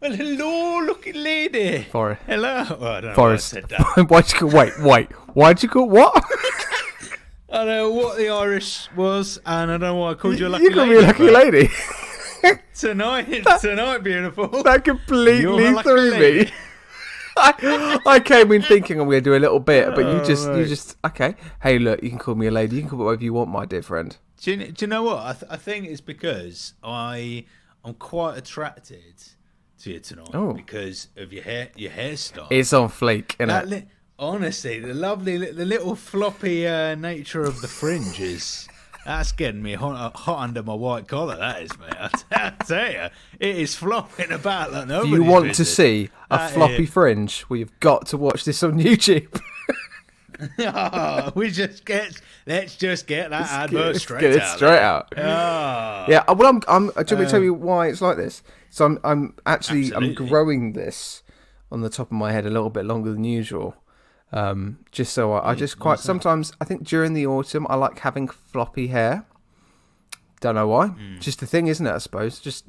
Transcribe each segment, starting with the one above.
Well, hello, looking lady. Forrest. Hello. Oh, I don't know Forrest. why I said that. Why'd you go? Wait. Why'd you go? What? I don't know what the Irish was, and I don't know why I called you a lucky You called lady. me a lucky lady. Tonight, beautiful. That completely You're a lucky threw lady. me. I came in thinking I'm going to do a little bit, but you just okay. Hey, look, you can call me a lady. You can call me whatever you want, my dear friend. Do you know what? I think it's because I'm quite attracted to you tonight because of your hairstyle. It's on fleek, isn't it? Honestly, the little floppy nature of the fringes. That's getting me hot under my white collar, that is, mate. I tell you, it is flopping about like nobody's If you want business. to see a floppy fringe, well, you've got to watch this on YouTube. Let's just get that advert straight Get it out. straight out. Oh. Yeah, well, do you want me to tell you why it's like this? So I'm Absolutely. growing this on the top of my head a little bit longer than usual. Just so I just quite sometimes I think during the autumn I like having floppy hair. Don't know why. Just the thing, isn't it? I suppose. Just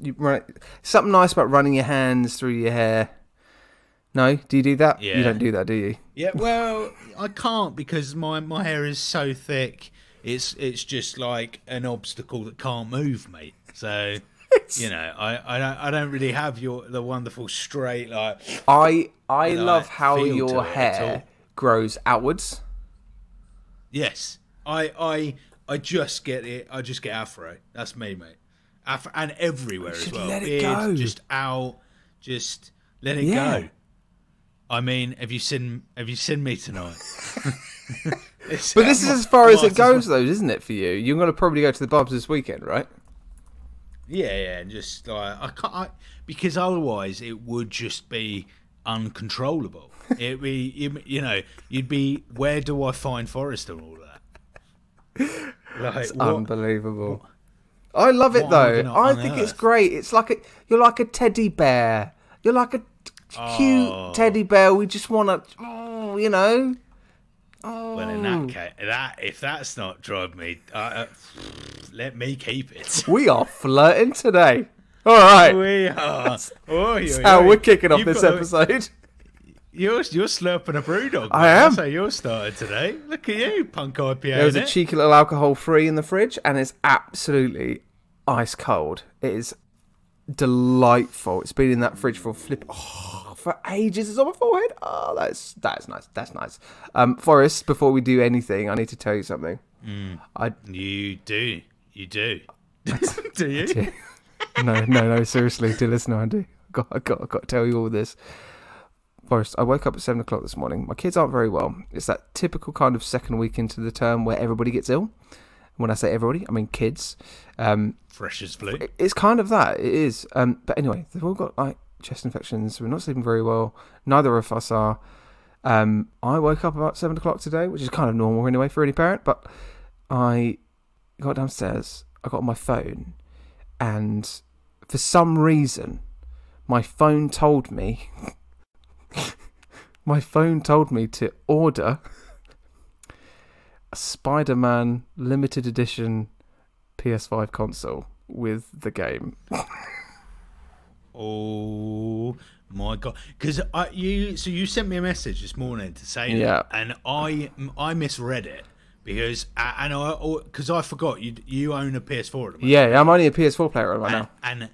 something nice about running your hands through your hair. No, do you do that? Yeah. You don't do that, do you? Yeah, well, I can't because my hair is so thick. It's just like an obstacle that can't move, mate. So you know, I don't really have the wonderful straight like. I love how feel to your it at hair all. grows outwards. Yes, I just get it. I just get afro. That's me, mate. Afro, and everywhere as well. let it Beard, go. just out. Just let it go. I mean, have you seen me tonight? But this is as far as it goes, though, isn't it, for you? You're going to probably go to the pubs this weekend, right? Yeah, and just like because otherwise it would just be uncontrollable. It'd be, you'd be. Where do I find Forrest and all that? Like, It's unbelievable. I love it though. I think it's great. It's like you're like a teddy bear. You're like a cute teddy bear. We just want to, Oh. Well, in that case, if that's not driving me, let me keep it. We are flirting today. All right. We are. That's how we're kicking off this episode. You're slurping a brewdog. I am. That's how you're started today. Look at you, punk IPA. There was a cheeky little alcohol-free in the fridge, and it's absolutely ice cold. It is delightful. It's been in that fridge for for ages. It's on my forehead. Oh, that's nice. That's nice. Forrest, before we do anything, I need to tell you something. You do. Do you? do. No. Seriously, dear listener, I do. I got to tell you all this. Forrest, I woke up at 7 o'clock this morning. My kids aren't very well. It's that typical kind of second week into the term where everybody gets ill. When I say everybody, I mean kids. Fresh as flu. It's kind of that. It is. But anyway, they've all got like chest infections. We're not sleeping very well. Neither of us are. I woke up about 7 o'clock today, which is kind of normal anyway for any parent. But I got downstairs. I got on my phone, and for some reason, my phone told me. My phone told me to order a Spider-Man limited edition PS5 console with the game. Oh my god! Because you sent me a message this morning to say that, and I misread it because I forgot you own a PS4 at the moment. Yeah, I'm only a PS4 player right now. And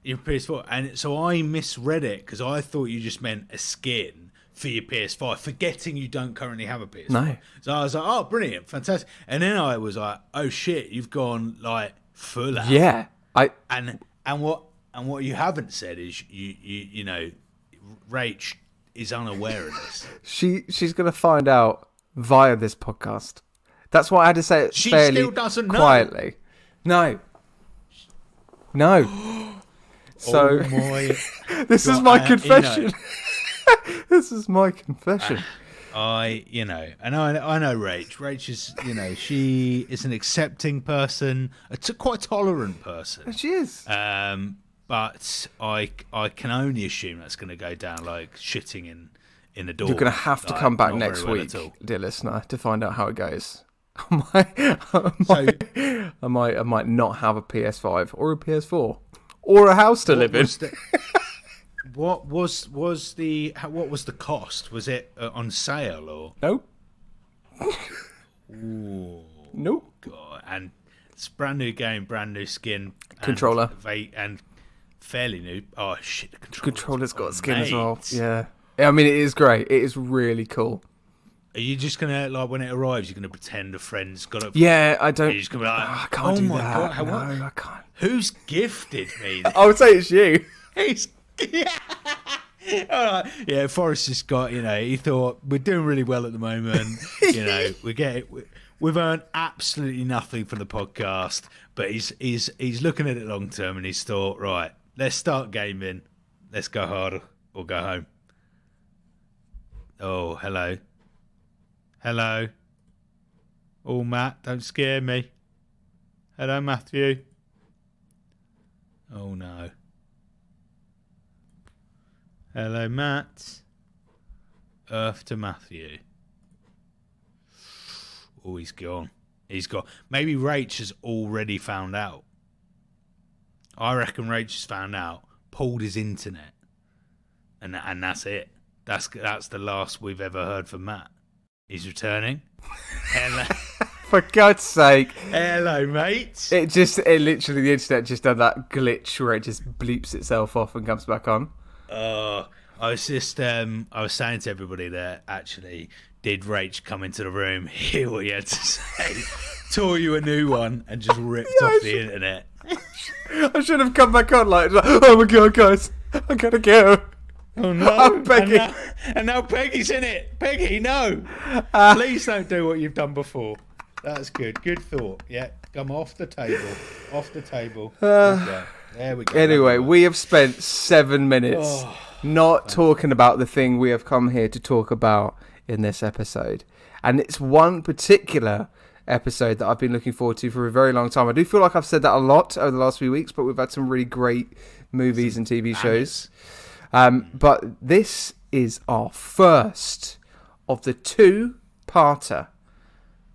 your PS4, and so I misread it because I thought you just meant a skin for your PS5, forgetting you don't currently have a PS5. No. So I was like, oh, brilliant, fantastic. And then I was like, oh shit, you've gone like full out. Yeah. And what you haven't said is you know, Rach is unaware of this. She's gonna find out via this podcast. That's why I had to say it She fairly still doesn't know. quietly. No. So this is my confession. This is my confession. I know Rach. Rach is, she is an accepting person, quite tolerant person. She is. But I can only assume that's going to go down like shitting in the door. You're going to have to come back next week, dear listener, to find out how it goes. I might not have a PS5 or a PS4 or a house to live in. what was the cost? Was it on sale or? Nope. Ooh, Nope. God. And it's a brand new game, brand new skin, Controller. and fairly new. Oh shit, the Controller's got a skin as mate. well. Yeah. I mean, it is great. It is really cool. Are you just gonna, like, when it arrives, you're gonna pretend a friend's got it? Yeah, I don't. You're just gonna be like, I can't do my that. God, No, what? I can't. Who's gifted me? I would say it's you. He's all right. Yeah, Forrest just got, he thought we're doing really well at the moment. We've earned absolutely nothing from the podcast, but he's looking at it long term, and he's thought, right, let's start gaming, let's go harder or go home. Oh, hello. Oh, Matt, don't scare me. Hello, Matthew. Oh no. Hello, Matt. Earth to Matthew. Oh, he's gone. He's gone. Maybe Rach has already found out. I reckon Rach has found out, pulled his internet, and that's it. That's the last we've ever heard from Matt. He's returning. Hello. For God's sake. Hello, mate. It literally, the internet just done that glitch where it just bleeps itself off and comes back on. I was just, I was saying to everybody that actually, did Rach come into the room, hear what you had to say, tore you a new one, and just ripped off the internet? I should have come back on like, oh my God, guys, I gotta go. Oh no! I'm Peggy. And now Peggy's in it. Peggy, no! Please don't do what you've done before. That's good. Good thought. Yeah, come off the table. Off the table. There we go. Anyway, we have spent 7 minutes not talking about the thing we have come here to talk about in this episode. And it's one particular episode that I've been looking forward to for a very long time. I do feel like I've said that a lot over the last few weeks, but we've had some really great movies and TV shows. But this is our first of the two-parter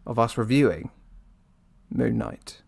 of us reviewing Moon Knight.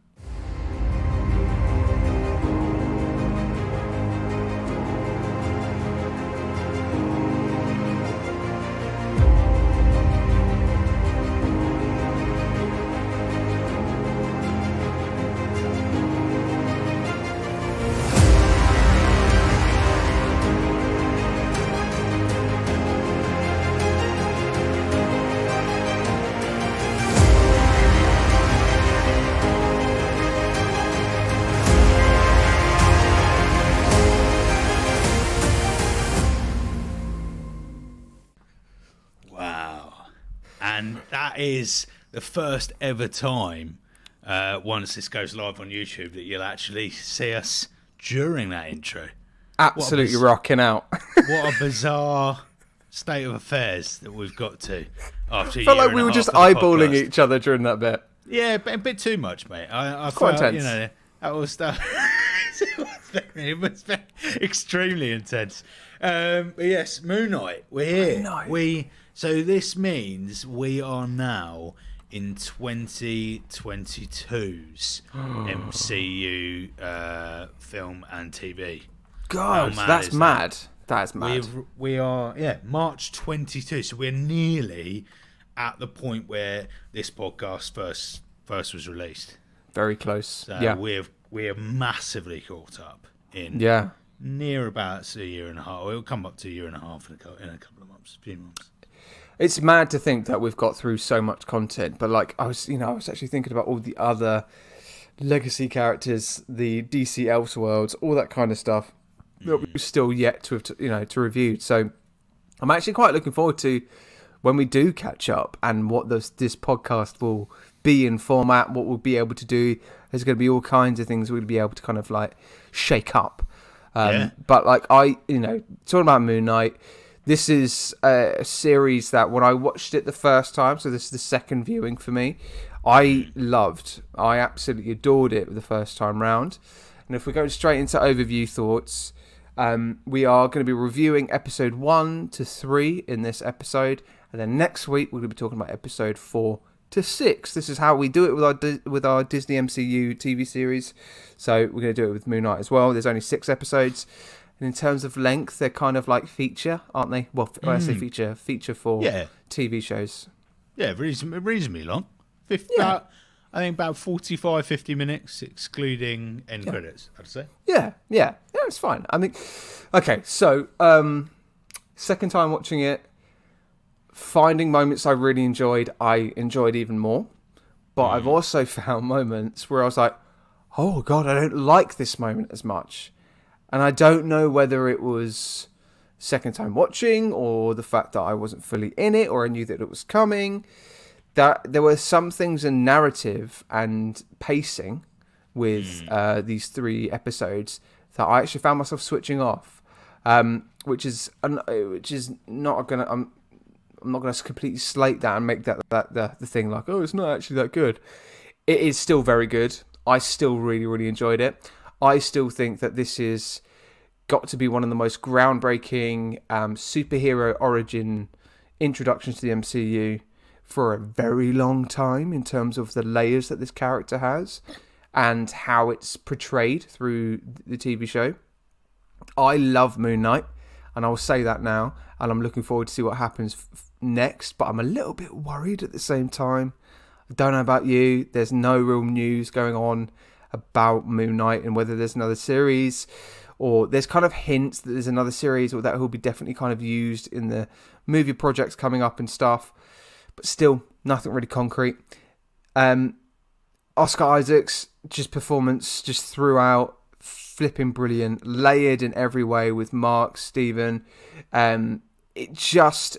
And that is the first ever time, once this goes live on YouTube, that you'll actually see us during that intro. Absolutely rocking out. What a bizarre state of affairs that we've got to. After I felt like we were just eyeballing each other during that bit. Yeah, a bit too much, mate. I quite felt, intense. That was stuff. It was very, extremely intense. But yes, Moon Knight, we're here. Moon Knight. So this means we are now in 2022's MCU film and TV. God, that's mad. That's mad. We are, March 22. So we're nearly at the point where this podcast first was released. Very close. So we're massively caught up in near about a year and a half. It'll come up to a year and a half in a couple of months, a few months. It's mad to think that we've got through so much content, but like I was actually thinking about all the other legacy characters, the DC Elseworlds, all that kind of stuff that we've still yet to have to review. So I'm actually quite looking forward to when we do catch up and what this podcast will be in format, what we'll be able to do. There's going to be all kinds of things we'll be able to kind of like shake up. But like talking about Moon Knight. This is a series that when I watched it the first time, so this is the second viewing for me, I loved. I absolutely adored it the first time round. And if we go straight into overview thoughts, we are going to be reviewing episode 1 to 3 in this episode. And then next week, we're going to be talking about episode 4 to 6. This is how we do it with our Disney MCU TV series. So we're going to do it with Moon Knight as well. There's only 6 episodes. And in terms of length, they're kind of like feature, aren't they? Well, when I say feature for TV shows. Yeah, reasonably long. I think about 45, 50 minutes, excluding end credits, I'd say. Yeah, it's fine. I mean, okay, so second time watching it, finding moments I really enjoyed, I enjoyed even more. But I've also found moments where I was like, oh God, I don't like this moment as much. And I don't know whether it was second time watching or the fact that I wasn't fully in it or I knew that it was coming. That there were some things in narrative and pacing with these 3 episodes that I actually found myself switching off, which is not gonna. I'm not gonna completely slate that and make that the thing like, oh, it's not actually that good. It is still very good. I still really, really enjoyed it. I still think that this is got to be one of the most groundbreaking superhero origin introductions to the MCU for a very long time in terms of the layers that this character has and how it's portrayed through the TV show. I love Moon Knight, and I'll say that now, and I'm looking forward to see what happens next, but I'm a little bit worried at the same time. I don't know about you. There's no real news going on about Moon Knight and whether there's another series, or there's kind of hints that there's another series or that will be definitely kind of used in the movie projects coming up and stuff. But still, nothing really concrete. Oscar Isaac's performance just throughout, flipping brilliant, layered in every way with Mark, Steven. He just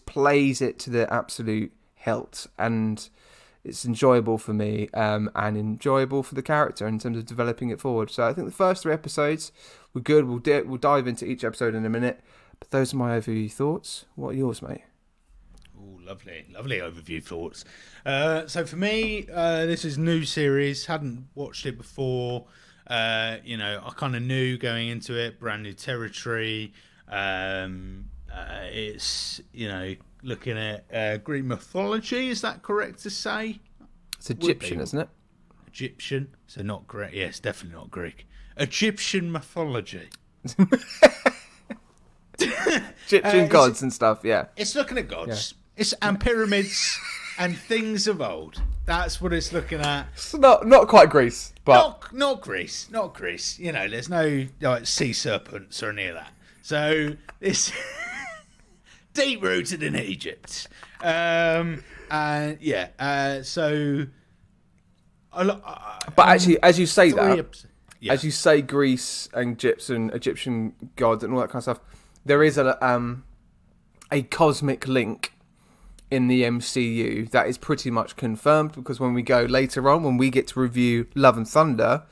plays it to the absolute hilt, and it's enjoyable for me and enjoyable for the character in terms of developing it forward. So I think the first 3 episodes were good. We'll dive into each episode in a minute. But those are my overview thoughts. What are yours, mate? Ooh, lovely overview thoughts. So for me, this is a new series. Hadn't watched it before. I kind of knew going into it, brand new territory. It's looking at Greek mythology. Is that correct to say? It's Egyptian, isn't it? Egyptian, so not Greek. Yes, definitely not Greek. Egyptian mythology. Egyptian gods and stuff. Yeah, it's looking at gods. Yeah. And pyramids and things of old. That's what it's looking at. It's not quite Greece, but not Greece. There's no sea serpents or any of that. So it's deep rooted in Egypt. But actually, as you say that, as you say Greece and Egyptian gods and all that kind of stuff, there is a cosmic link in the MCU that is pretty much confirmed, because when we go later on, when we get to review Love and Thunder,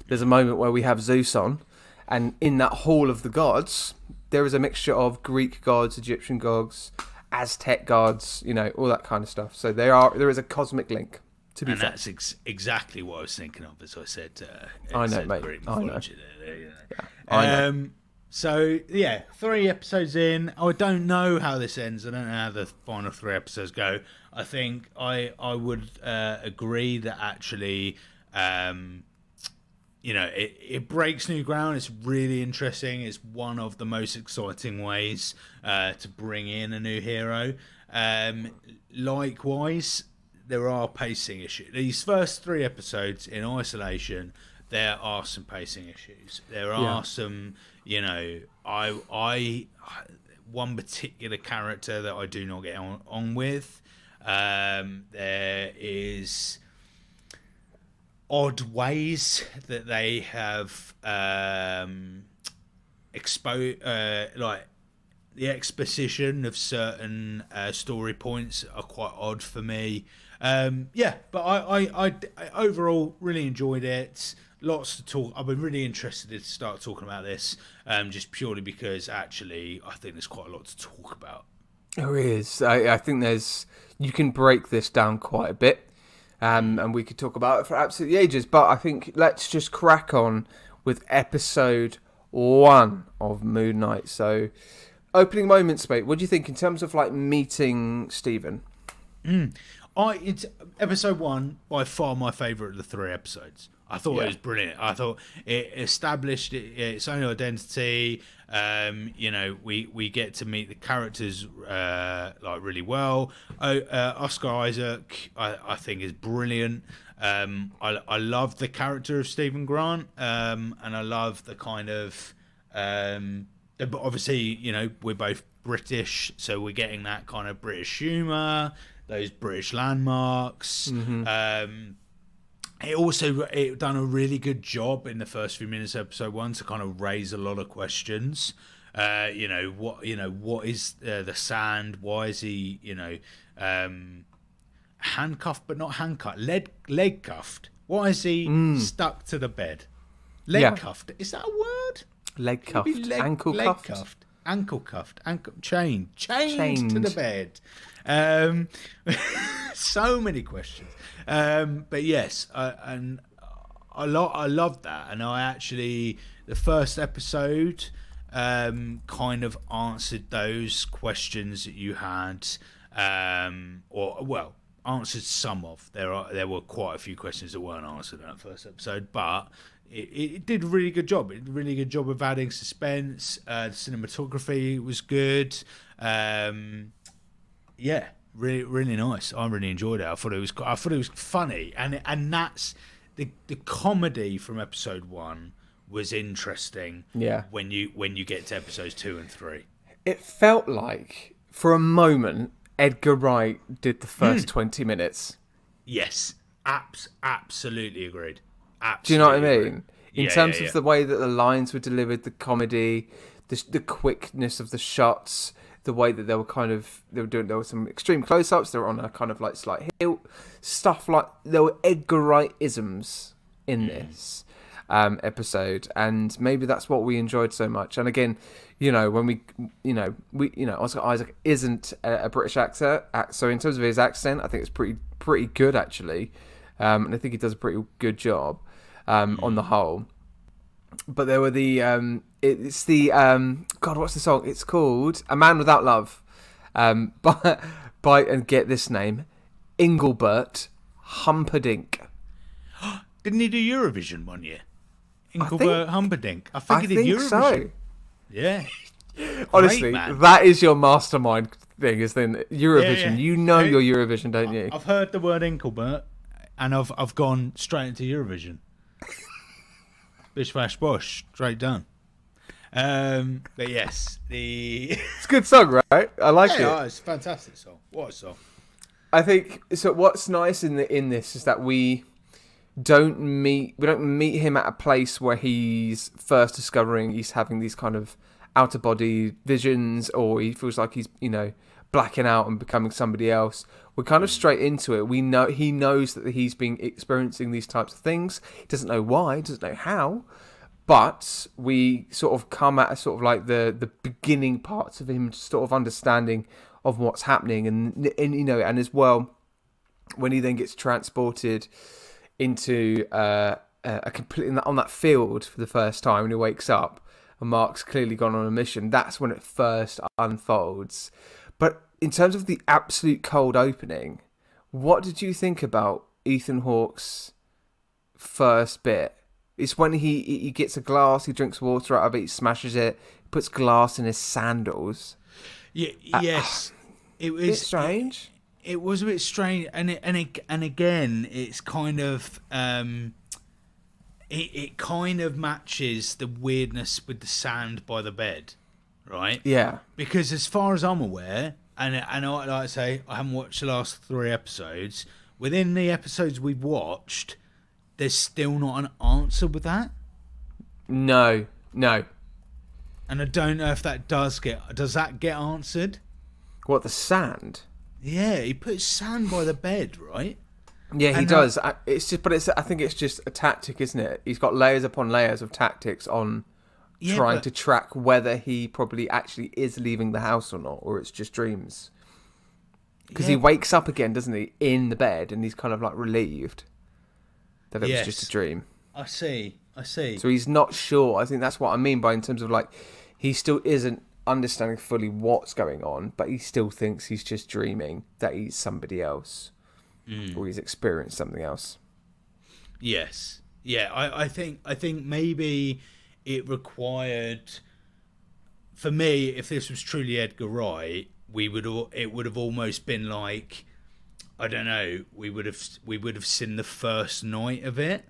there's a moment where we have Zeus on, and in that hall of the gods, there is a mixture of Greek gods, Egyptian gods, Aztec gods, all that kind of stuff. So there is a cosmic link. And that's exactly what I was thinking of, as I said. I know, mate. I know. I know. So, 3 episodes in. I don't know how this ends. I don't know how the final 3 episodes go. I think I would agree that actually, it breaks new ground. It's really interesting. It's one of the most exciting ways to bring in a new hero. Likewise, there are pacing issues. These first 3 episodes in isolation, there are some pacing issues. There are some, one particular character that I do not get on with. There is odd ways that they have exposed, like the exposition of certain story points are quite odd for me. But I overall really enjoyed it. Lots to talk. I've been really interested to start talking about this, just purely because actually I think there's quite a lot to talk about. There is. I think you can break this down quite a bit, and we could talk about it for absolutely ages. But I think let's just crack on with episode 1 of Moon Knight. So, opening moments, mate. What do you think in terms of like meeting Steven? It's episode 1, by far my favourite of the 3 episodes. I thought it was brilliant. I thought it established its own identity. We get to meet the characters like really well. Oscar Isaac, I think, is brilliant. I love the character of Stephen Grant, and I love the kind of but obviously, we're both British, so we're getting that kind of British humour, those British landmarks. It done a really good job in the first few minutes of episode 1 to kind of raise a lot of questions. What is the sand? Why is he, handcuffed but not handcuffed? Leg cuffed. Why is he stuck to the bed? Leg cuffed. Is that a word? Leg cuffed. Ankle cuffed. Ankle cuffed. Chained to the bed. So many questions. But yes, and I love that. And I actually, the first episode kind of answered those questions that you had, answered some of. There were quite a few questions that weren't answered in that first episode, but it did a really good job. It did a really good job of adding suspense. The cinematography was good. Really, really nice. I really enjoyed it. I thought it was funny, and that's the comedy from episode 1 was interesting. Yeah. When you get to episodes 2 and 3, it felt like for a moment Edgar Wright did the first 20 minutes. Yes, absolutely agreed. Absolutely. Do you know what I mean? In terms of the way that the lines were delivered, the comedy, the quickness of the shots, the way that there were some extreme close-ups. They were on a kind of like slight hill, stuff like there were Edgar Wright-isms in this episode, and maybe that's what we enjoyed so much. And again, when Oscar Isaac isn't a British actor, so in terms of his accent, I think it's pretty good actually, and I think he does a pretty good job on the whole. But there were it's the God, what's the song? It's called "A Man Without Love," by and get this name, Engelbert Humperdinck. Didn't he do Eurovision one year? Engelbert Humperdinck. I think he did Eurovision. So. Yeah. Honestly, great, that is your mastermind thing. Is then Eurovision? Yeah. Your Eurovision, don't you? I've heard the word Engelbert, and I've gone straight into Eurovision. Bish bash bosh, straight done. But yes, it's a good song, right? I like it. Oh, it's a fantastic song. What a song! I think so. What's nice in this is that we don't meet him at a place where he's first discovering he's having these kind of out of body visions, or he feels like he's blacking out and becoming somebody else. We're kind of straight into it. We know he knows that he's been experiencing these types of things. He doesn't know why, doesn't know how, but we sort of come at a sort of like the beginning parts of him sort of understanding of what's happening, and as well when he then gets transported into a complete on that field for the first time, and he wakes up and Mark's clearly gone on a mission. That's when it first unfolds. But in terms of the absolute cold opening, what did you think about Ethan Hawke's first bit? It's when he gets a glass, he drinks water out of it, he smashes it, puts glass in his sandals. Yeah, yes, it was a bit strange. It was a bit strange, and again, it's kind of it kind of matches the weirdness with the sand by the bed, right? Yeah. Because as far as I'm aware, and like I say, I haven't watched the last 3 episodes. Within the episodes we've watched, there's still not an answer with that. No. And I don't know if that does that get answered? What, the sand? Yeah, he puts sand by the bed, right? Yeah, he does. I think it's just a tactic, isn't it? He's got layers upon layers of tactics on trying to track whether he probably actually is leaving the house or not, or it's just dreams. Because he wakes up again, doesn't he, in the bed, and he's kind of like relieved that it was just a dream. I see. So he's not sure. I think that's what I mean by in terms of like, he still isn't understanding fully what's going on, but he still thinks he's just dreaming that he's somebody else, or he's experienced something else. Yes. Yeah, I think maybe it required, for me, if this was truly Edgar Wright, it would have almost been like, I don't know, we would have seen the first night of it,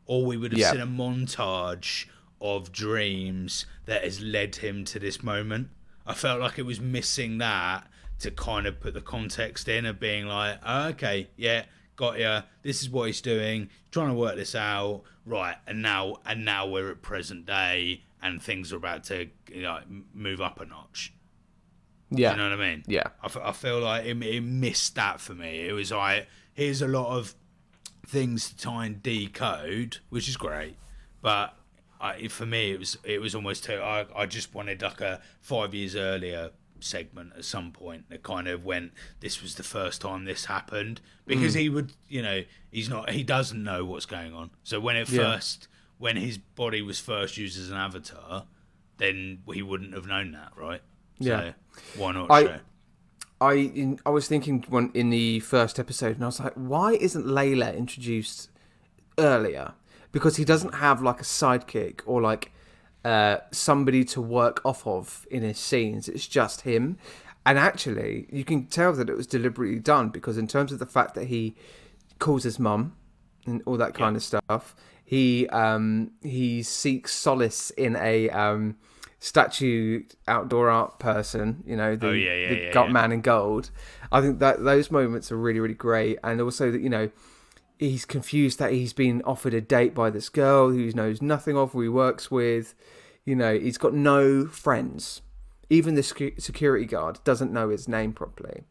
or we would have Yeah, seen a montage of dreams that has led him to this moment. I felt like it was missing that to kind of put the context in of being like, oh, okay, yeah, got ya. This is what he's doing, trying to work this out, right? And now we're at present day, and things are about to, move up a notch. Do you yeah, know what I mean? yeah, I feel like it missed that for me. It was like, here's a lot of things to try and decode, which is great, but for me it was almost too. I just wanted like a 5 years earlier segment at some point that kind of went, this was the first time this happened, because he would, he doesn't know what's going on. So yeah. when his body was first used as an avatar, then he wouldn't have known that, right? Yeah. So why not I show? I was thinking when in the first episode, and I was like, why isn't Layla introduced earlier? Because he doesn't have like a sidekick or like somebody to work off of in his scenes. It's just him, and actually, you can tell that it was deliberately done, because in terms of the fact that he calls his mum and all that kind of stuff, he seeks solace in a statue outdoor art person, Oh the man in gold. I think that those moments are really, really great. And also that, he's confused that he's been offered a date by this girl who knows nothing of, who he works with. He's got no friends. Even the security guard doesn't know his name properly.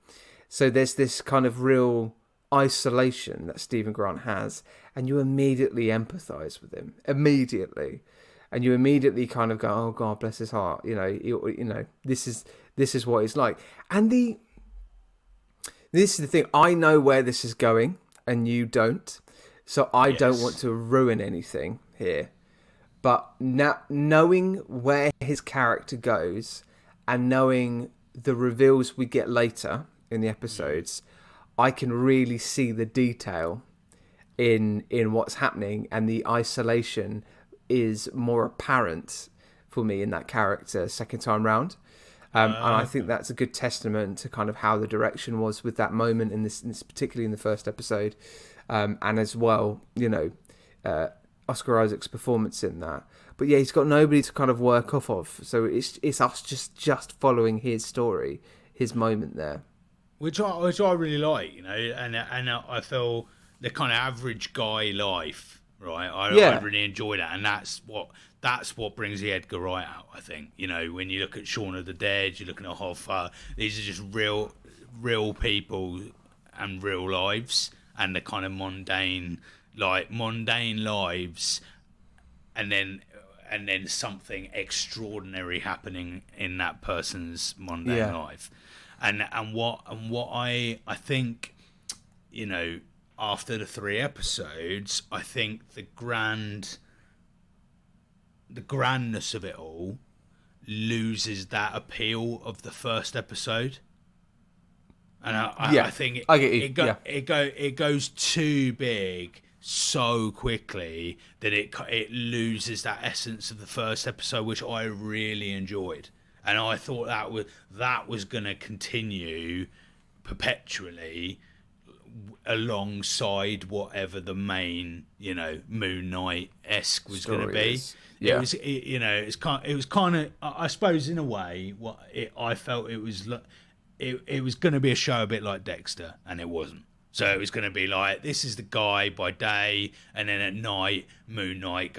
So there's this kind of real isolation that Stephen Grant has, and you immediately empathize with him. Immediately. And you immediately kind of go, oh God, bless his heart. This is what it's like. And this is the thing. I know where this is going, and you don't. So I don't want to ruin anything here. But now, knowing where his character goes, and knowing the reveals we get later in the episodes, I can really see the detail in what's happening, and the isolation is more apparent for me in that character second time round. And I think that's a good testament to kind of how the direction was with that moment in this particularly in the first episode, and as well, Oscar Isaac's performance in that. But yeah, he's got nobody to kind of work off of, so it's us just following his story, his moment there, which I really like, and I feel the kind of average guy life, right? I really enjoy that, and that's what brings the Edgar Wright out. I think, when you look at Shaun of the Dead, you're looking at Hoffa. These are just real people and real lives, and the kind of mundane lives, and then something extraordinary happening in that person's mundane life, and what I think, after the 3 episodes, I think the grandness of it all loses that appeal of the first episode, and I think I get you. it goes too big so quickly that it loses that essence of the first episode, which I really enjoyed, and I thought that was going to continue perpetually alongside whatever the main, Moon Knight-esque was going to be. Yeah. It was kind of, I suppose, in a way, I felt it was going to be a show a bit like Dexter, and it wasn't. So it was going to be like, this is the guy by day, and then at night, Moon Knight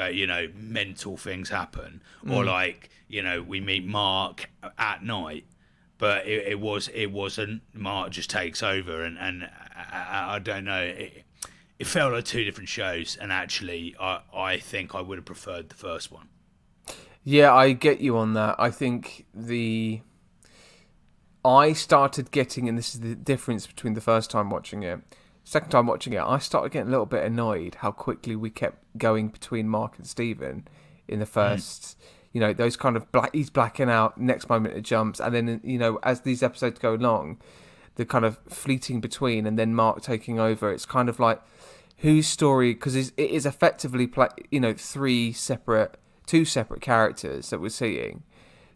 mental things happen, or like, we meet Mark at night. But it wasn't. Mark just takes over, and I don't know. It felt like 2 different shows, and actually, I think I would have preferred the first one. Yeah, I get you on that. I think I started getting, and this is the difference between the first time watching it, second time watching it, I started getting a little bit annoyed how quickly we kept going between Mark and Stephen in the first. Those kind of he's blacking out, next moment it jumps, and then, as these episodes go along, the kind of fleeting between, and then Mark taking over, it's kind of like, whose story, because it is effectively two separate characters that we're seeing.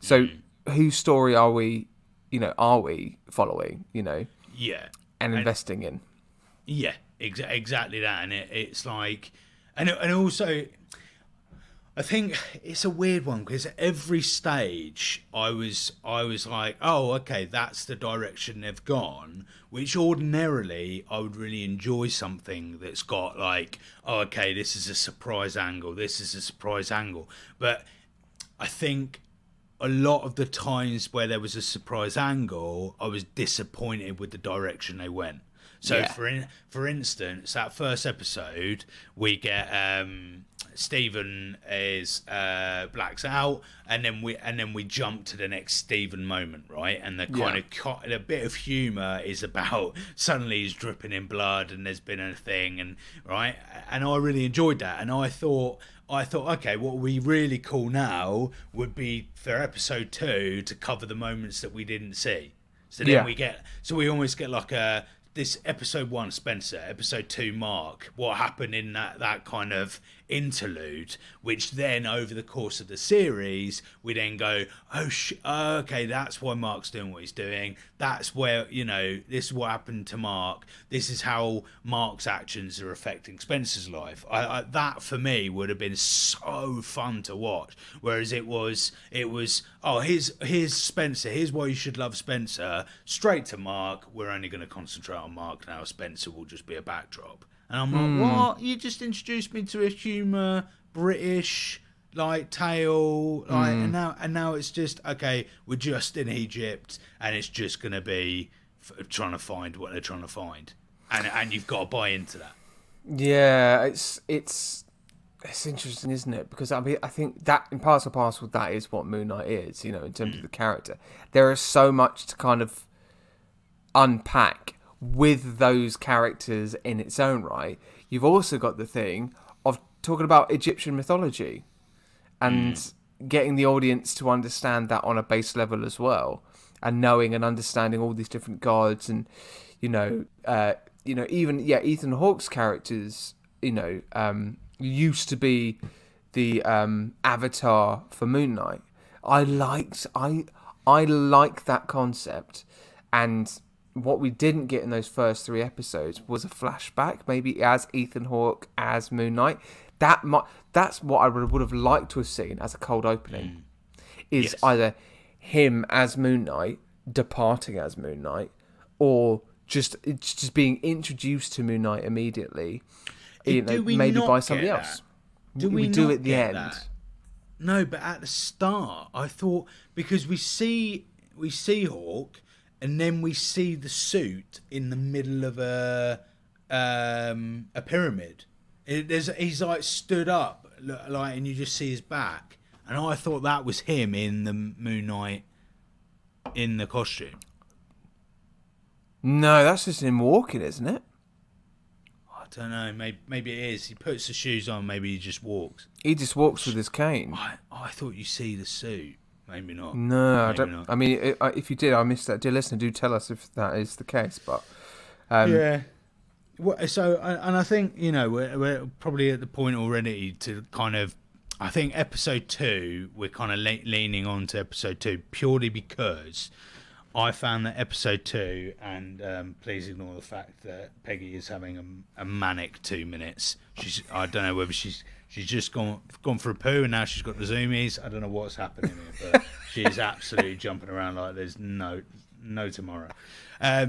So whose story are we following, Yeah, and investing in? Yeah, exactly that. And it's like, and also, I think it's a weird one because at every stage I was like, oh, okay, that's the direction they've gone. Which ordinarily I would really enjoy something that's got like, oh, okay, this is a surprise angle, this is a surprise angle. But I think a lot of the times where there was a surprise angle, I was disappointed with the direction they went. So for instance, that first episode, we get Stephen is blacks out, and then we jump to the next Stephen moment, right? And the the bit of humour is about suddenly he's dripping in blood, and there's been a thing, and right, and I really enjoyed that, and I thought, okay, what would be really cool now would be for episode 2 to cover the moments that we didn't see. So then we almost get like this episode 1 Spencer, episode 2 Mark, what happened in that kind of interlude, which then over the course of the series we then go, okay, that's why Mark's doing what he's doing, that's where, this is what happened to Mark, this is how Mark's actions are affecting Spencer's life. That for me would have been so fun to watch, whereas it was oh, here's Spencer, here's why you should love Spencer, straight to Mark, we're only going to concentrate on Mark now, Spencer will just be a backdrop. And I'm like, what? You just introduced me to a humour British like tale, like, and now it's just, okay, we're just in Egypt, and it's just going to be trying to find what they're trying to find, and you've got to buy into that. Yeah, it's interesting, isn't it? Because I think that in parts and parcel, that is what Moon Knight is, in terms of the character. There is so much to kind of unpack with those characters in its own right. You've also got the thing of talking about Egyptian mythology and getting the audience to understand that on a base level as well, and knowing and understanding all these different gods, and even Ethan Hawke's characters used to be the avatar for Moon Knight. I like that concept, and what we didn't get in those first 3 episodes was a flashback, maybe as Ethan Hawke as Moon Knight. That's what I would have liked to have seen as a cold opening. Is either him as Moon Knight, departing as Moon Knight, or just being introduced to Moon Knight immediately. Maybe by somebody else. We do at the end. That? No, but at the start, I thought, because we see Hawke, and then we see the suit in the middle of a pyramid. He's like stood up, like, and you just see his back. And I thought that was him in the Moon Knight in the costume. No, that's just him walking, isn't it? I don't know. Maybe it is. He puts the shoes on. Maybe he just walks. He just walks with his cane. I thought you see the suit. Maybe not. No, I don't. Not. I mean, if you did, I missed that. Dear listener, do tell us if that is the case. But yeah. So, and I think we're probably at the point already to kind of. I think episode 2, we're kind of leaning on to episode 2 purely because I found that episode 2, and please ignore the fact that Peggy is having a manic 2 minutes. I don't know whether she's just gone for a poo and now she's got the zoomies. I don't know what's happening here, but she's absolutely jumping around like there's no tomorrow.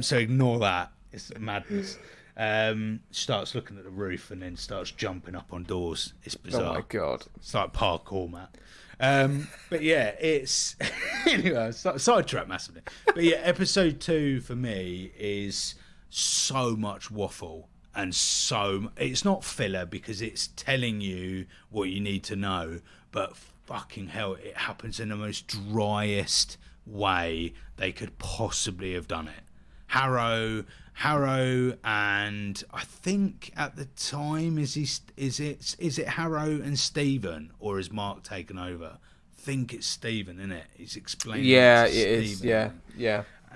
So ignore that. It's madness. Starts looking at the roof and then starts jumping up on doors. It's bizarre. Oh my god! It's like parkour, Matt. But yeah, it's anyway. Sidetrack massively. But yeah, episode 2 for me is so much waffle, and it's not filler because it's telling you what you need to know. But fucking hell, it happens in the most driest way they could possibly have done it. Harrow, and I think at the time is it Harrow and Stephen, or is Mark taken over? I think it's Stephen, isn't it? He's explaining. Yeah, it is. Yeah.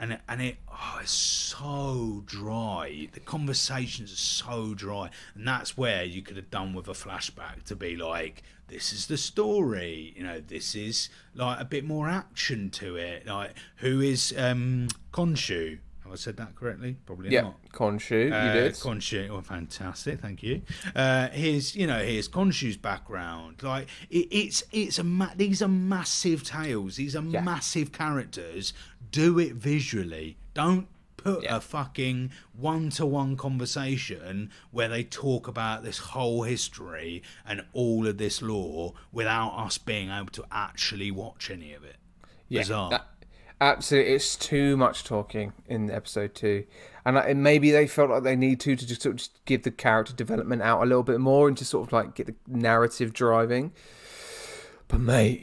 it's so dry. The conversations are so dry, and that's where you could have done with a flashback to be like, this is the story, this is like a bit more action to it. Like, who is Khonshu? Have I said that correctly? Probably not. Khonshu, you did. Khonshu, oh, fantastic, thank you. Here's Khonshu's background. Like, these are massive tales. These are massive characters. Do it visually. Don't put a fucking one-to-one conversation where they talk about this whole history and all of this lore without us being able to actually watch any of it. Bizarre. Absolutely, it's too much talking in episode 2, and maybe they felt like they need to just sort of just give the character development out a little bit more and just sort of like get the narrative driving. But mate,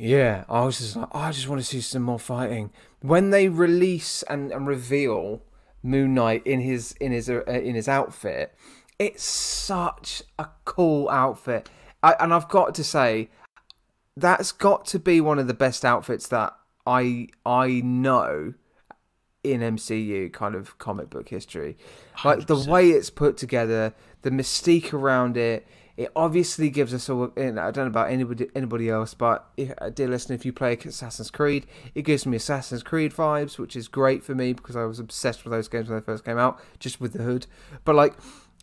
I was just like, I just want to see some more fighting. When they release and reveal Moon Knight in his outfit, it's such a cool outfit, and I've got to say, that's got to be one of the best outfits that I know in MCU kind of comic book history. Like 100%. The way it's put together, the mystique around it. It obviously gives us all. I don't know about anybody else, but dear listener, if you play Assassin's Creed, it gives me Assassin's Creed vibes, which is great for me because I was obsessed with those games when they first came out, just with the hood. But like,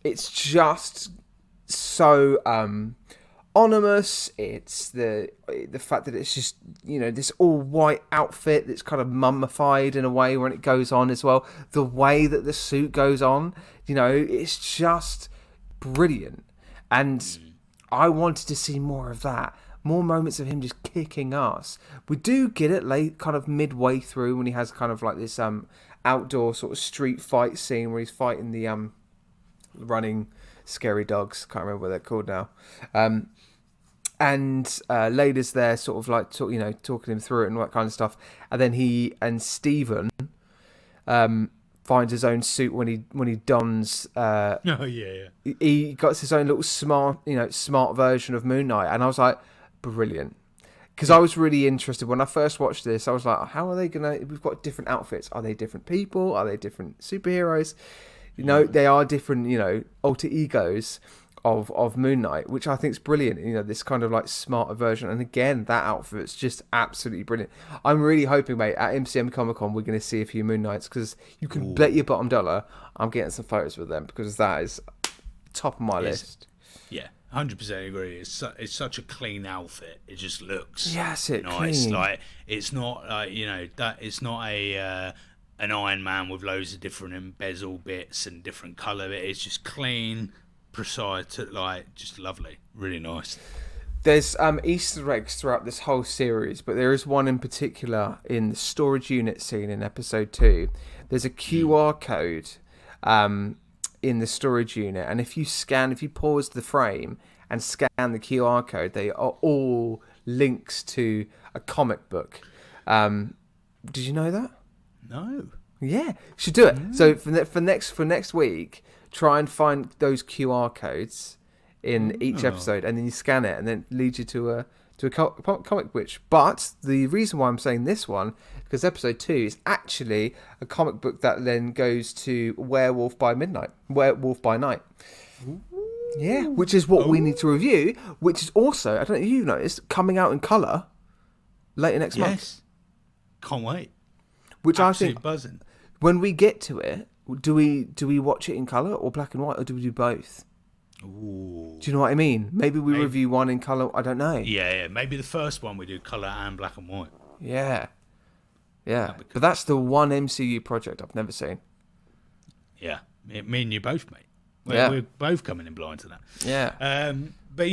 it's just so ominous. It's the fact that it's just, this all white outfit that's kind of mummified in a way when it goes on as well. The way that the suit goes on, it's just brilliant. And I wanted to see more of that. More moments of him just kicking ass. We do get it late, kind of midway through, when he has kind of like this outdoor sort of street fight scene where he's fighting the running scary dogs. Can't remember what they're called now. And Lada's there, sort of like talking him through it and all that kind of stuff. And then he and Steven finds his own suit when he dons. He got his own little smart version of Moon Knight, and I was like, brilliant. Because I was really interested when I first watched this. I was like, how are they gonna? We've got different outfits. Are they different people? Are they different superheroes? They are different. Alter egos of Moon Knight, which I think is brilliant. This kind of like smarter version. And again, that outfit's just absolutely brilliant. I'm really hoping, mate, at MCM Comic Con we're going to see a few Moon Knights, because you can bet your bottom dollar I'm getting some photos with them, because that is top of my list. Yeah, 100% agree. It's such a clean outfit. It just looks nice. Clean. Like, it's not like that. It's not an Iron Man with loads of different embezzle bits and different colour. It's just clean, precise, just lovely, really nice. There's Easter eggs throughout this whole series, but there is one in particular in the storage unit scene in episode 2. There's a QR code in the storage unit, and if you pause the frame and scan the QR code, they are all links to a comic book. Did you know that? No. Yeah, you should do it. So for next week, try and find those QR codes in each episode, and then you scan it, and then it leads you to a comic book. But the reason why I'm saying this one, because episode 2 is actually a comic book that then goes to Werewolf by Night. Yeah, which is what we need to review, which is also, I don't know if you've noticed, coming out in colour later next month. Can't wait. Which Absolute I think, buzzing. When we get to it, do we watch it in colour or black and white, or do we do both? Ooh. Do you know what I mean? Maybe we review one in colour. I don't know. Yeah. Maybe the first one we do colour and black and white. Yeah. But that's the one MCU project I've never seen. Yeah, me and you both, mate. We're both coming in blind to that. Yeah. But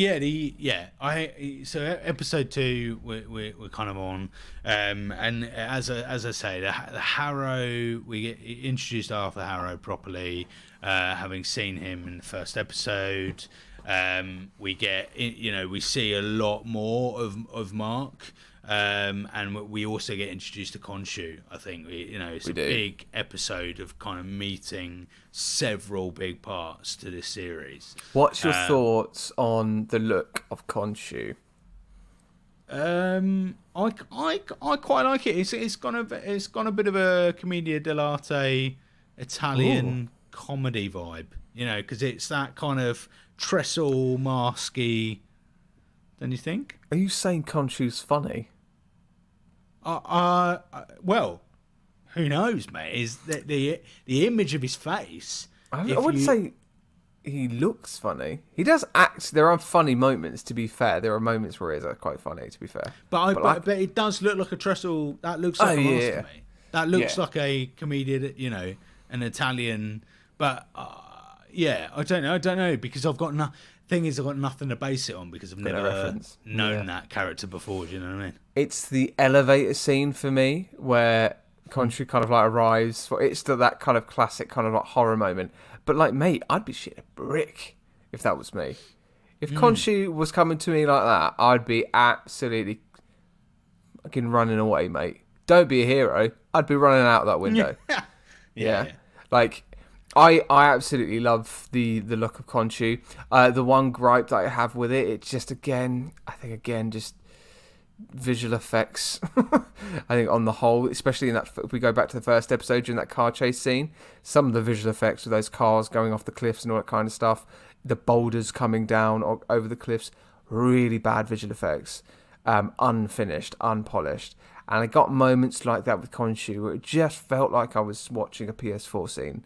so episode 2 we're kind of on, and as I say, the Harrow, we get introduced Arthur Harrow properly, having seen him in the first episode. We get we see a lot more of Mark, and we also get introduced to Khonshu. I think it's a big episode of kind of meeting several big parts to this series. What's your thoughts on the look of Khonshu? I quite like it. It's gone a bit of a commedia dell'arte Ooh. Italian comedy vibe, you know, because it's that kind of trestle masky. Don't you think? Are you saying Khonshu's funny? Well, who knows, mate? Is that the image of his face? I If wouldn't you say he looks funny. He does act. There are funny moments, to be fair. There are moments where he is quite funny, to be fair. But it does look like a trestle. That looks like Oh, a yeah. master, mate. That looks Yeah. like a comedian, you know, an Italian. But yeah, I don't know because I've got thing is I've got nothing to base it on because I've no never reference. known that character before. Do you know what I mean? It's the elevator scene for me where Khonshu kind of like arrives. It's that kind of classic kind of like horror moment. But like, mate, I'd be shitting a brick if that was me. If Khonshu was coming to me like that, I'd be absolutely fucking running away, mate. Don't be a hero. I'd be running out that window. Yeah. Like, I absolutely love the look of Khonshu. The one gripe that I have with it, it's just just visual effects. I think on the whole, especially in that, if we go back to the first episode during that car chase scene, some of the visual effects of those cars going off the cliffs and all that kind of stuff, the boulders coming down over the cliffs, really bad visual effects, unfinished, unpolished. And I got moments like that with Khonshu where it just felt like I was watching a PS4 scene.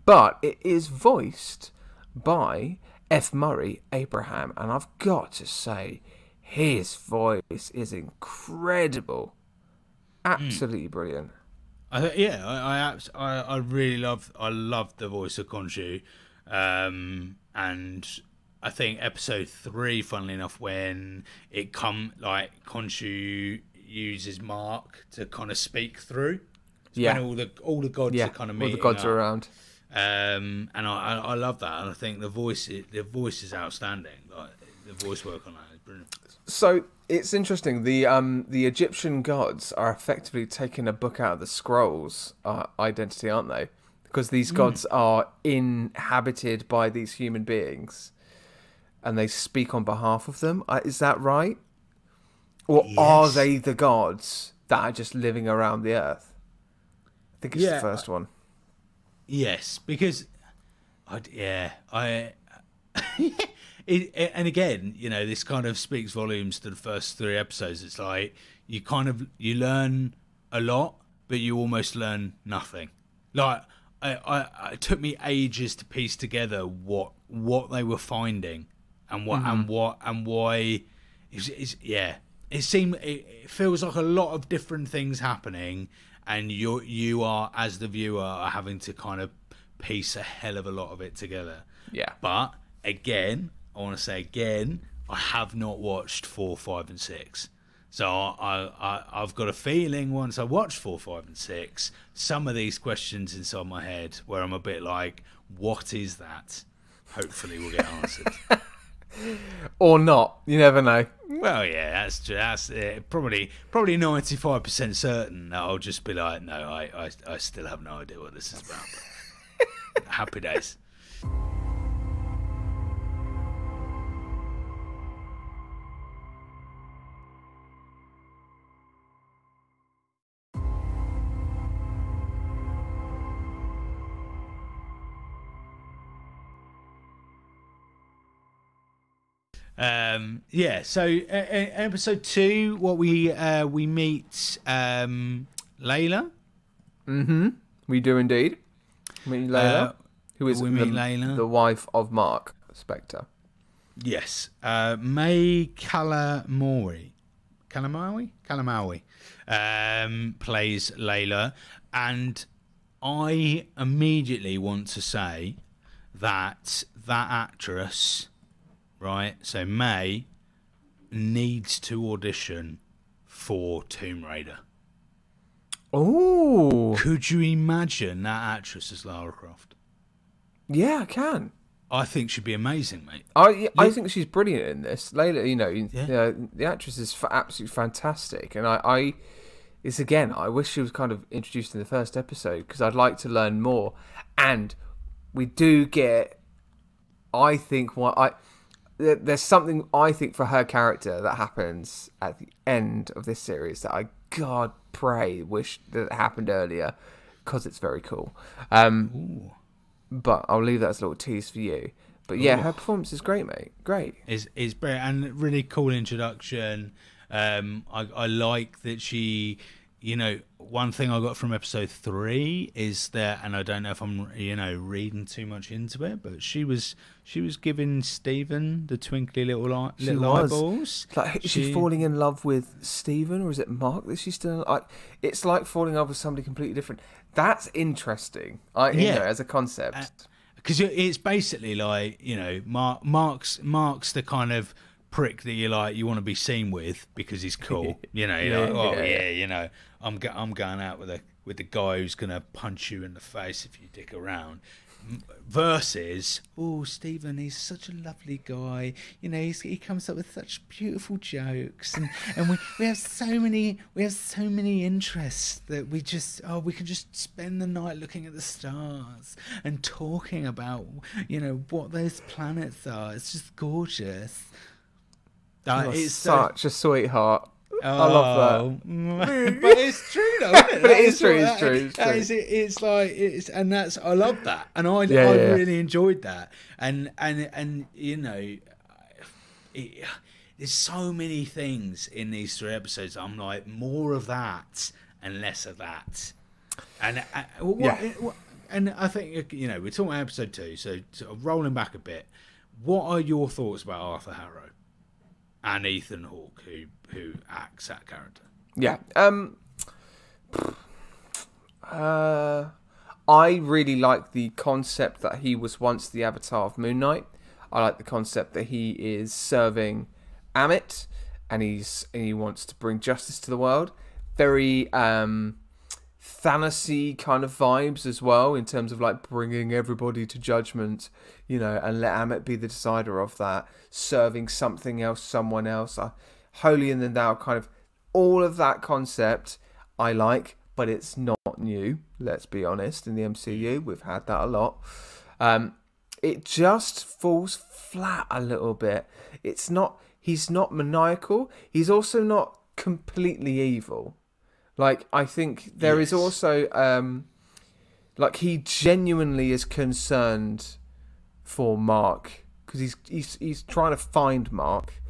But it is voiced by F. Murray Abraham, and I've got to say, his voice is incredible, absolutely brilliant. I really love the voice of Khonshu, and I think episode 3, funnily enough, when Khonshu uses Mark to kind of speak through. Yeah, when all the gods are kind of meeting all the gods up. are around. And I love that, and I think the voice is outstanding. Like, the voice work on that is brilliant. So it's interesting. The Egyptian gods are effectively taking a book out of the scrolls identity, aren't they? Because these gods are inhabited by these human beings, and they speak on behalf of them. Is that right? Or are they the gods that are just living around the earth? I think it's the first one. Yes, because and again, you know, this kind of speaks volumes to the first 3 episodes. It's like you learn a lot, but you almost learn nothing. Like it took me ages to piece together what they were finding and why. It feels like a lot of different things happening, and you are, as the viewer, are having to kind of piece a hell of a lot of it together. Yeah. But again, I want to say again, I have not watched 4, 5, and 6. So I've got a feeling once I watch 4, 5, and 6, some of these questions inside my head where I'm a bit like, what is that? Hopefully will get answered. Or not. You never know. Well, yeah, that's probably 95% certain that I'll just be like, no, I still have no idea what this is about. Happy days. So episode 2, what we meet Layla. We do indeed. We meet Layla, who is Layla, the wife of Mark Spector. Yes, May Calamawy plays Layla, and I immediately want to say that actress, right? So May needs to audition for Tomb Raider. Oh, Could you imagine that actress as Lara Croft? yeah, I can. I think she'd be amazing, mate. I think she's brilliant in this. Layla, the actress is absolutely fantastic, and I wish she was kind of introduced in the first episode because I'd like to learn more. And we do get, I think, there's something I think for her character that happens at the end of this series that I God pray wish that it happened earlier, because it's very cool. But I'll leave that as a little tease for you. But yeah, her performance is great, mate. Great. Is brilliant, and really cool introduction. I like that she, one thing I got from episode 3 is that, and I don't know if I'm reading too much into it, but she was giving Stephen the twinkly little eyeballs. Like, is she falling in love with Stephen, or is it Mark that she's still like? It's like falling in love with somebody completely different. That's interesting. As a concept. Because it's basically like, Mark's the kind of prick that you want to be seen with because he's cool. I'm going out with the guy who's gonna punch you in the face if you dick around. Versus, Stephen, he's such a lovely guy. He comes up with such beautiful jokes, and we have so many interests that we can just spend the night looking at the stars and talking about what those planets are. It's just gorgeous. It's such a sweetheart. I love that. But it's true though, isn't it? But it is true. It's true. I love that, and I really enjoyed that, and there's so many things in these 3 episodes. I'm like, more of that and less of that, and I think we're talking about episode 2, so sort of rolling back a bit. What are your thoughts about Arthur Harrow and Ethan Hawke, who acts that character? Yeah. I really like the concept that he was once the avatar of Moon Knight. I like the concept that he is serving Amit, and he wants to bring justice to the world. Very Thanos-y kind of vibes as well, in terms of like bringing everybody to judgment, and let Amit be the decider of that, serving something else, someone else, holier than thou, kind of all of that concept I like, but it's not new, let's be honest. In the MCU, we've had that a lot. It just falls flat a little bit. He's not maniacal, he's also not completely evil. Like, I think there is also, he genuinely is concerned for Mark, because he's trying to find Mark,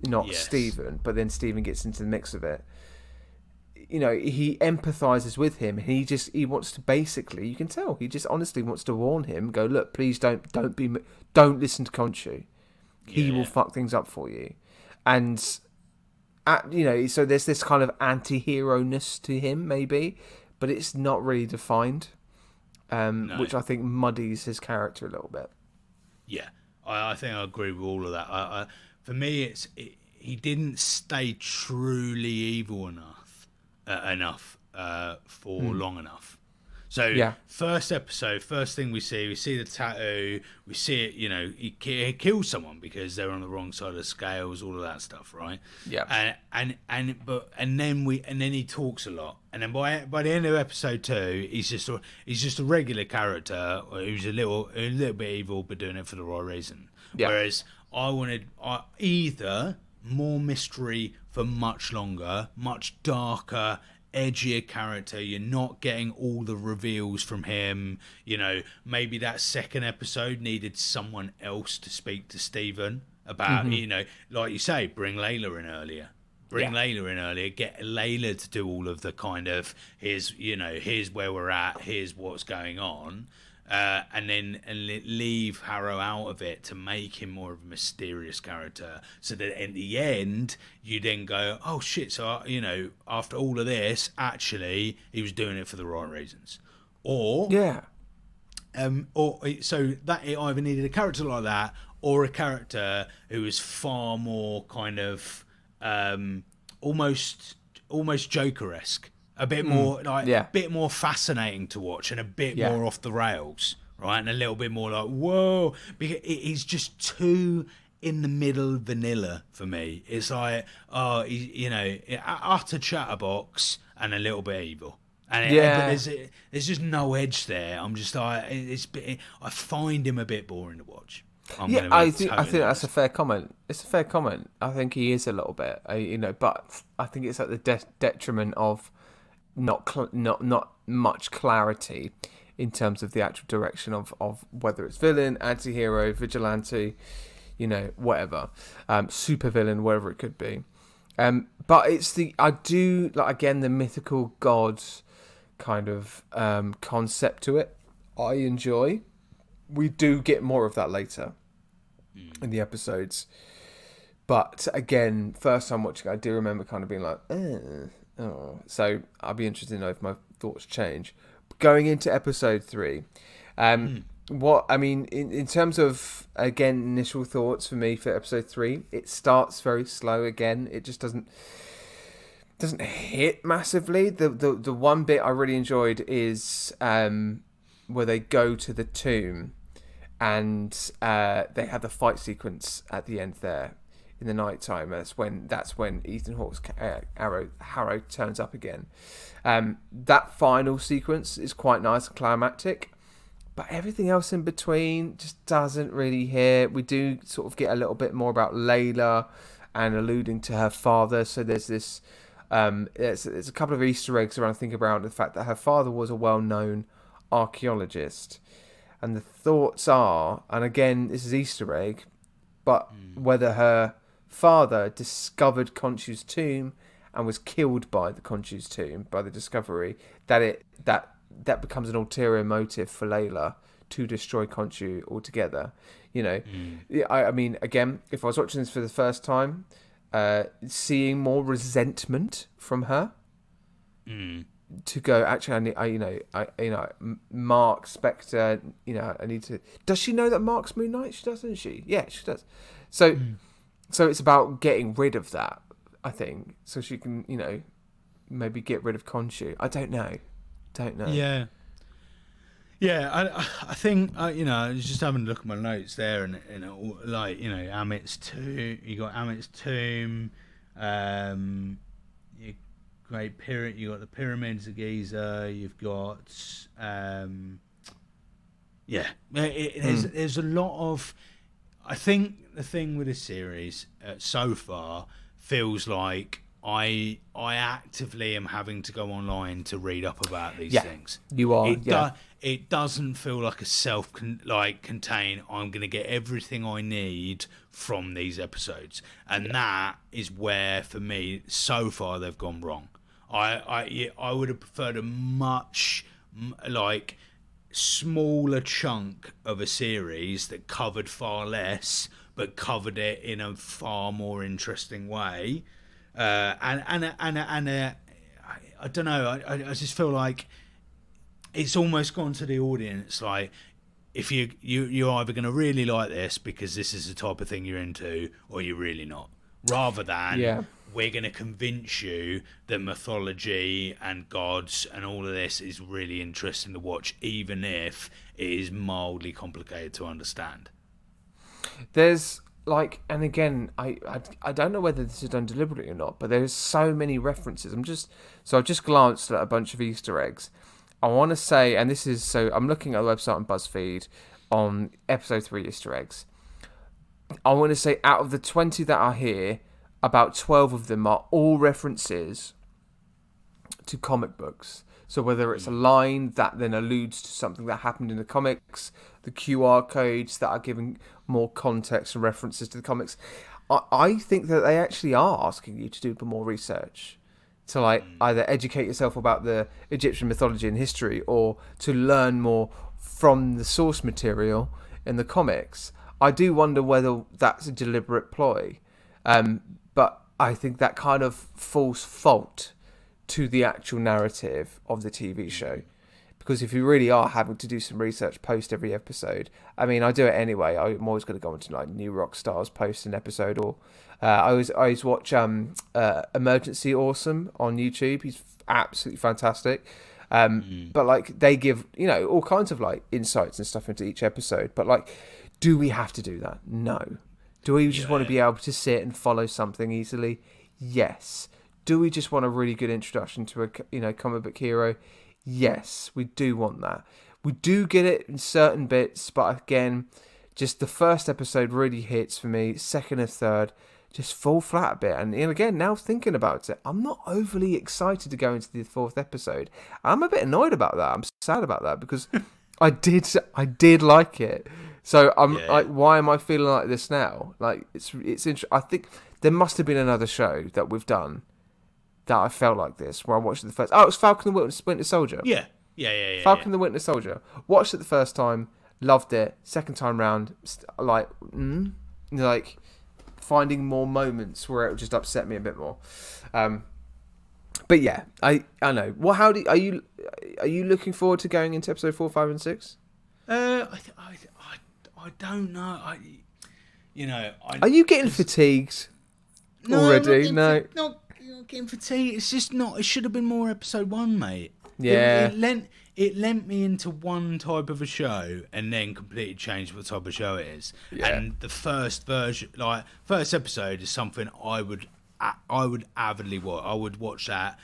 not Stephen, but then Stephen gets into the mix of it. He empathizes with him, and he wants to, basically, you can tell, he just honestly wants to warn him, go, look, please don't listen to Khonshu. He will fuck things up for you. And so there's this kind of anti-hero-ness to him, maybe, but it's not really defined, which I think muddies his character a little bit. Yeah, I think I agree with all of that. For me, he didn't stay truly evil enough for long enough. So first episode, first thing we see the tattoo, we see it, he kills someone because they're on the wrong side of the scales, all of that stuff, right? Yeah. And then he talks a lot, and then by the end of episode 2, he's just a regular character who's a little bit evil, but doing it for the right reason. Yeah. Whereas I wanted either more mystery for much longer, much darker, edgier character. You're not getting all the reveals from him. Maybe that second episode needed someone else to speak to Stephen about, like you say, bring Layla in earlier. Layla in earlier, get Layla to do all of the kind of, here's where we're at, here's what's going on. And leave Harrow out of it to make him more of a mysterious character, so that at the end you then go, oh shit, so after all of this, actually he was doing it for the right reasons, or so that it either needed a character like that, or a character who was far more kind of almost Joker-esque. A bit more a bit more fascinating to watch, and a bit more off the rails, right? And a little bit more like, whoa, because he's just too in the middle vanilla for me. It's like, utter chatterbox and a little bit evil, and there's just no edge there. I'm just like, I find him a bit boring to watch. I'm Yeah, going to be I totally think that's a honest. fair comment. It's a fair comment. I think he is a little bit, but I think it's at the detriment of not much clarity in terms of the actual direction of whether it's villain, anti-hero, vigilante, whatever, super villain, whatever it could be. But I do like, again, the mythical gods kind of concept to it. I enjoy. We do get more of that later in the episodes. But again, first time watching, I do remember kind of being like, oh. So I'll be interested to know if my thoughts change. Going into episode 3, what I mean in terms of, again, initial thoughts for me for episode 3, it starts very slow again. It just doesn't hit massively. The one bit I really enjoyed is where they go to the tomb and they have the fight sequence at the end there in the night time. That's when Ethan Hawke's Harrow turns up again. That final sequence is quite nice and climactic, but everything else in between just doesn't really hit. We do sort of get a little bit more about Layla and alluding to her father. So there's this there's a couple of Easter eggs around, think about the fact that her father was a well-known archaeologist. And the thoughts are, and again, this is Easter egg, but whether her father discovered Khonshu's tomb and was killed by the Khonshu's tomb, by the discovery, that becomes an ulterior motive for Layla to destroy Khonshu altogether. I mean, again, if I was watching this for the first time, seeing more resentment from her. To go, actually, Mark Spectre, I need to. Does she know that Mark's Moon Knight? She does, doesn't she? Yeah, she does. So it's about getting rid of that, I think, so she can, maybe get rid of Khonshu. I don't know. Yeah, I think I was just having a look at my notes there, and like Amit's tomb. You got Amit's tomb. Great Pyramid. You got the pyramids of Giza. You've got there's a lot of. I think the thing with the series so far feels like I actively am having to go online to read up about these things. You are. It doesn't feel like a contain. I'm going to get everything I need from these episodes, and that is where, for me, so far they've gone wrong. I would have preferred a much smaller chunk of a series that covered far less, but covered it in a far more interesting way. I don't know. I just feel like it's almost gone to the audience. Like, if you're either going to really like this because this is the type of thing you're into, or you're really not. Rather than we're going to convince you that mythology and gods and all of this is really interesting to watch, even if it is mildly complicated to understand. There's and again, I don't know whether this is done deliberately or not, but there's so many references. I've just glanced at a bunch of Easter eggs. I want to say, and this is so, I'm looking at the website on BuzzFeed on episode 3 Easter eggs. I want to say out of the 20 that are here, about 12 of them are all references to comic books. So whether it's a line that then alludes to something that happened in the comics, the QR codes that are giving more context and references to the comics, I think that they actually are asking you to do more research, to either educate yourself about the Egyptian mythology and history, or to learn more from the source material in the comics. I do wonder whether that's a deliberate ploy, but I think that kind of falls fault to the actual narrative of the TV show. Because if you really are having to do some research post every episode, I mean, I do it anyway. I'm always going to go into New Rock Stars post an episode, or I always watch Emergency Awesome on YouTube. He's absolutely fantastic. But they give all kinds of insights and stuff into each episode. But do we have to do that? No. Do we just want to be able to sit and follow something easily? Yes. Do we just want a really good introduction to a comic book hero? Yes, we do want that. We do get it in certain bits, but again, just the first episode really hits for me. Second and third just fall flat a bit. And again, now thinking about it, I'm not overly excited to go into the fourth episode. I'm a bit annoyed about that. I'm sad about that because I did like it. So I'm like, why am I feeling like this now? Like it's interesting. I think there must have been another show that we've done that I felt like this, where I watched it the first. Oh, it was Falcon and the Winter Soldier. Yeah. Falcon and the Winter Soldier. Watched it the first time, loved it. Second time round, like finding more moments where it would just upset me a bit more. But yeah, I know. Well, are you looking forward to going into episode 4, 5, and 6? I don't know. Are you getting fatigued already? No, not getting fatigued. It's just not. It should have been more episode 1, mate. Yeah. It lent me into one type of a show and then completely changed what type of show it is. Yeah. And the first version, first episode, is something I would avidly watch. I would watch that,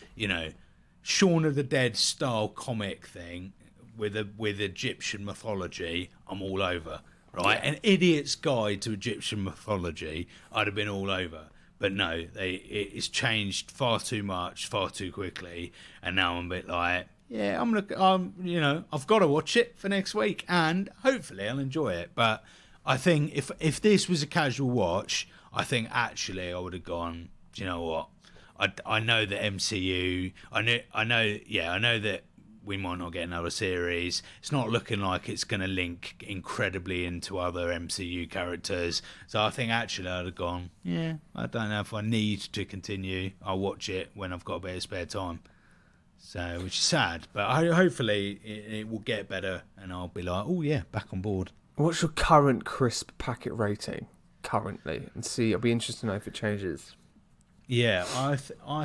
Shaun of the Dead style comic thing with Egyptian mythology. I'm all over, right? An idiot's guide to Egyptian mythology. I'd have been all over. But no, it's changed far too much, far too quickly, and now I'm a bit like, yeah, I've got to watch it for next week, and hopefully I'll enjoy it. But I think if this was a casual watch, I think actually I would have gone, do you know what? I know the MCU. I know that we might not get another series. It's not looking like it's going to link incredibly into other MCU characters. So I think actually I'd have gone, yeah, I don't know if I need to continue. I'll watch it when I've got a bit of spare time. So, which is sad, but hopefully it will get better and I'll be like, oh yeah, back on board. What's your current crisp packet rating currently? And see, it'll be interesting to know if it changes. Yeah, I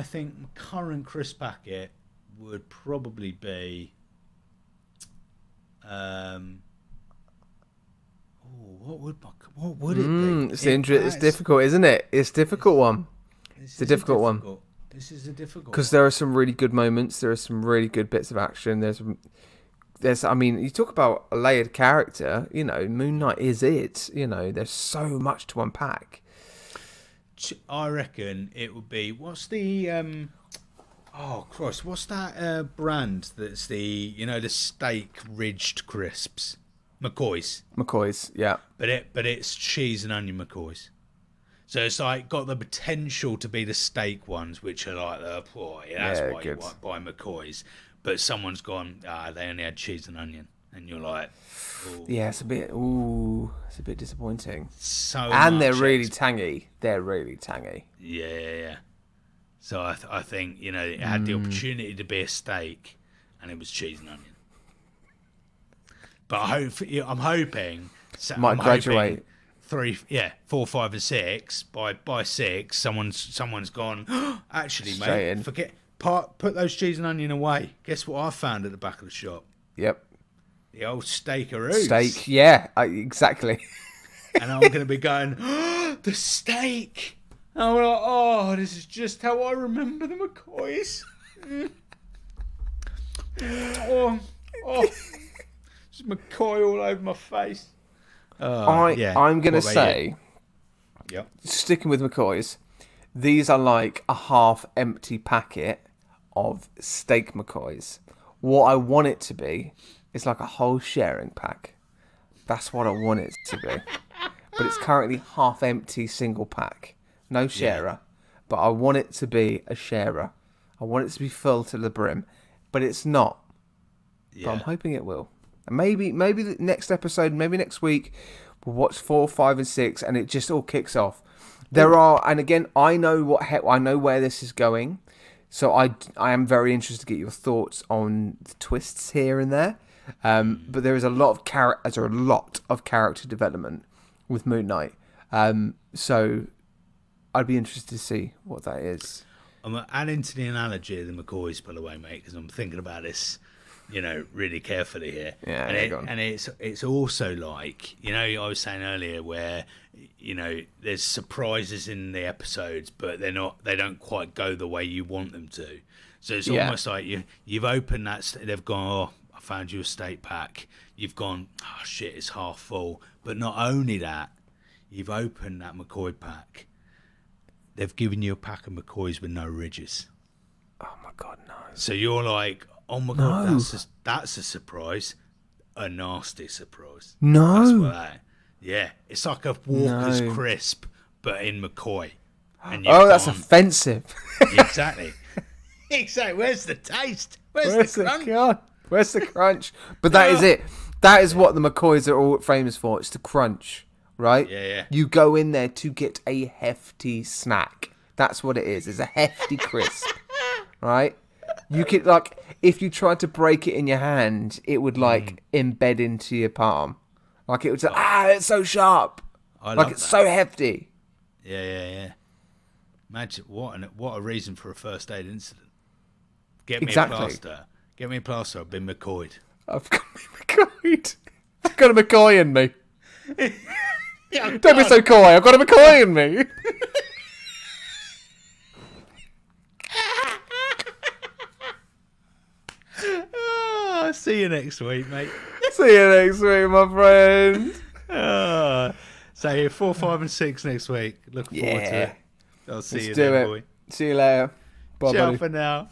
think current crisp packet would probably be what would it be? It's difficult, isn't it? It's a difficult one. It's a difficult one. This is a difficult because there are some really good moments. There are some really good bits of action. There's. I mean, you talk about a layered character. Moon Knight is it. There's so much to unpack. I reckon it would be. What's the oh Christ! What's that brand that's the the steak ridged crisps? McCoy's. McCoy's, yeah. But it's cheese and onion McCoy's. So it's like got the potential to be the steak ones, which are like that's why you might buy McCoy's. But someone's gone, they only had cheese and onion, and you're like, ooh. Yeah, it's a bit disappointing. They're really tangy. They're really tangy. Yeah. So I think it had the opportunity to be a steak, and it was cheese and onion. But I'm hoping might graduate. 3, 4, 5, and 6. By 6, someone's gone. Actually, straight mate, put those cheese and onion away. Guess what I found at the back of the shop? Yep, the old steakaroo. Steak, yeah, exactly. And I'm going to be going, the steak. And I'm like, this is just how I remember the McCoys. Just McCoy all over my face. I'm going to say, sticking with McCoy's, these are like a half-empty packet of steak McCoys. What I want it to be is like a whole sharing pack. That's what I want it to be. But it's currently half-empty single pack. No sharer. But I want it to be a sharer. I want it to be full to the brim. But it's not. Yeah. But I'm hoping it will. Maybe the next episode, maybe next week, we'll watch 4, 5, and 6, and it just all kicks off. And again, I know where this is going, so I am very interested to get your thoughts on the twists here and there. But there is a lot of character development with Moon Knight, so I'd be interested to see what that is. I'm adding to the analogy of the McCoys, by the way, mate, because I'm thinking about this. Really carefully here. Yeah, and it's also like, I was saying earlier where, there's surprises in the episodes, but they don't quite go the way you want them to. So it's almost like you've opened that, they've gone, I found you a steak pack. You've gone, oh shit, it's half full. But not only that, you've opened that McCoy pack. They've given you a pack of McCoys with no ridges. Oh my God, no. So you're like, oh my God, that's a surprise. A nasty surprise. No. That's what that, yeah. It's like a Walker's crisp, but in McCoy. And that's offensive. Exactly. Exactly. Where's the taste? Where's the crunch? Where's the crunch? But that is it. That is what the McCoys are all famous for. It's the crunch, right? Yeah. You go in there to get a hefty snack. That's what it is. It's a hefty crisp, right? You could, like, if you tried to break it in your hand, it would, like, embed into your palm. Like, it would say, it's so sharp. Like, it's so hefty. Yeah. Imagine, what a reason for a first aid incident. Get me a plaster. Get me a plaster. I've been McCoyed. I've got me McCoyed. I've got a McCoy in me. Don't be so coy. I've got a McCoy in me. See you next week, mate. See you next week, my friend. So 4, 5, and 6 next week. Looking forward to it. I'll see you then, boy. See you later. Bye, Ciao buddy. for now.